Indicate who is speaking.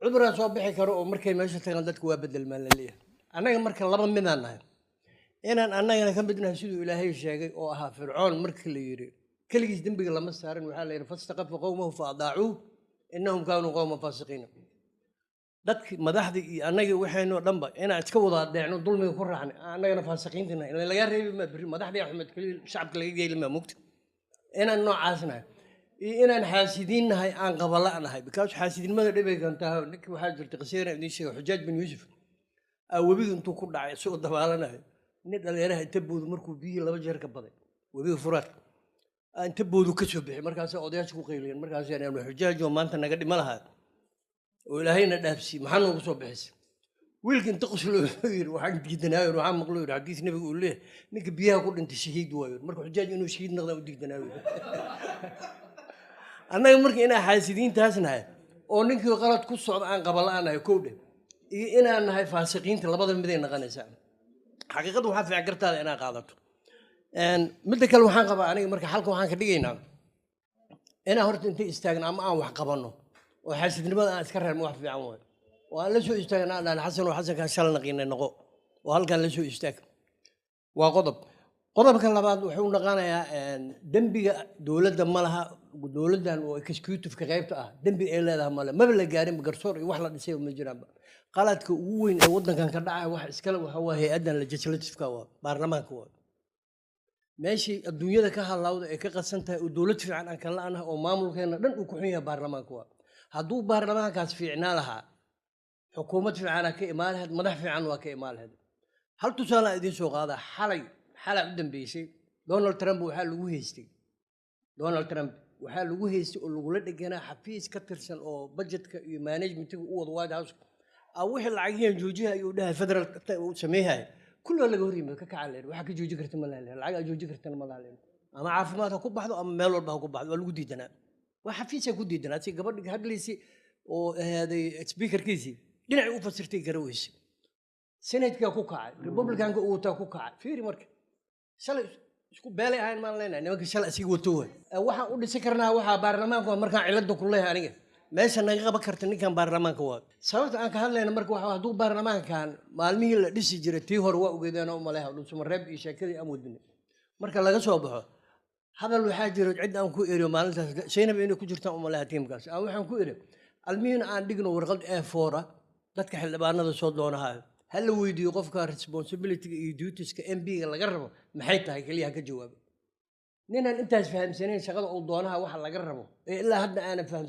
Speaker 1: cuduraan soo bixi karo oo markay meesha tagaan dadku waa bedel maan la leeyahay annaga marka laba midaan nahay inaan annagana ka midnahay siduu ilaahay sheegay oo ahaa fircoon markii la yidhi keligiis dembiga lama saarin waxaa la yidhi fastaqafa qowmahu fa adaacuuh innahum kaanuu qowman faasiqiina dadkii madaxdii iyo annagii waxaynoo dhanba inaan iska wada adeecno dulmiga ku raacnay annagana faasiqiintina ila lagaa reebi maa berri madaxdii axmed keliya shacabka laga yeeli maa mugta inaan noocaas nahay iyo inaan xaasidiin nahay aan qabala nahay because xaasidnimada dhibay kantaa ninkii waxaa jirtay qasiira idiin sheegay xujaaj bin yuusuf webiga intuu ku dhacay isagoo dabaalanayo nin dhalinyaraha inta boodu markuu biyihii 2 jeer ka baday webiga furaad inta boodu ka soo bixi markaas odayaasha ku qayliyeen markaas inaan xujaaj oo maanta naga dhima lahaa oo ilaahayna dhaafsi maxaa noogu soo bixisay wiilka inta qoslo yiri waxaan diidanaayo waxaan maqlo yiri xadiis nabiga uu leeyahay ninka biyaha ku dhintay shahiid waayo marka xujaaj inuu shahiid noqdo u diidanaayo annaga markii inaan xaasidiintaas nahay oo ninkii qalad ku socda aan qabalaanahay koodhe iyo inaan nahay faasiqiinta labada mid ay noqonaysaa xaqiiqadu waxaa fiican kartaada inaan qaadato midda kale waxaan qabaa aniga marka halka waxaan ka dhigaynaa inaan horta intay istaagno ama aan wax qabanno oo xaasidnimada aan iska reebno wax fiican waayo oo aan la soo istaagna aan xasan oo xasankaan shala naqiinay noqo oo halkaan la soo istaag waa qodobka labaad wuxuu noqonayaa dembiga dowladda ma laha dowladdan oo executive-ka qaybta ah dembi ay leedahay male maba la gaarin garsoor iyo wax la dhisay ma jiraan qaladka ugu weyn ee waddankan ka dhacaya wax iskale waxa waa hay-addan legislative-ka waa baarlamaanka waa meeshii adduunyada ka hadlawda ee ka qadsan tahay oo dowlad fiican aan ka la'anahay oo maamulkeena dhan uu ku xun yahay baarlamaanka waa hadduu baarlamaankaas fiicnaa lahaa xukuumad fiicanaa ka imaan lahayd madax fiican waa ka imaan lahayd hal tusaale idiin soo qaadaa xalay u dambeysay Donald Trump waxaa lagu haystay oo lagula dheganaa xafiis ka tirsan oo budgetka iyo managementiga u wada White House wixii lacagiyan joojiha ayuu dhahay federal uu sameeyay kullu laga hor yimid ka kacaleer waxa ka jooji karta ma lahayn lacag jooji kartana ma lahayn ama caafimaad ha ku baxdo ama meel walba ha ku baxdo waa lagu diidanaa waa xafiis ku diidanaa si gabadha hadlaysi oo ahaaday speakerkiisi dhinac u fasirtay garaweysi senatka ku kacay republicanka uu taa ku kacay fiiri marka shalay isku beelay ahayn ma leenahay nimanka shalay asiga wato waxa u dhisi karnaa waxa baarlamaanku markaan cilada ku leeyahay aniga meesha naga qaban karta ninkan baarlamaanka waa sababta aan ka hadlayna marka waxa haduu baarlamaankan maalmihii la dhisi jiray tii hore waa ogeedeen oo maleeyahay dhulsuma reeb iyo sheekadii amoodin marka laga soo baxo hadal waxaa jiro cid aan ku eeriyo maalintaas Zainab inay ku jirtaan oo maleeyahay tiimkaas aan waxaan ku eeriyo almiin aan dhigno warqad A4 dadka xildhibaanada soo doonahay hal la weydiiyo qofka responsibility iyo duties-ka MB-ga laga rabo maxay tahay kaliya ka jawaabo ninaan intaas fahamsanayn shaqada uu doonaha waxa laga rabo ilaa hadda aan fahmin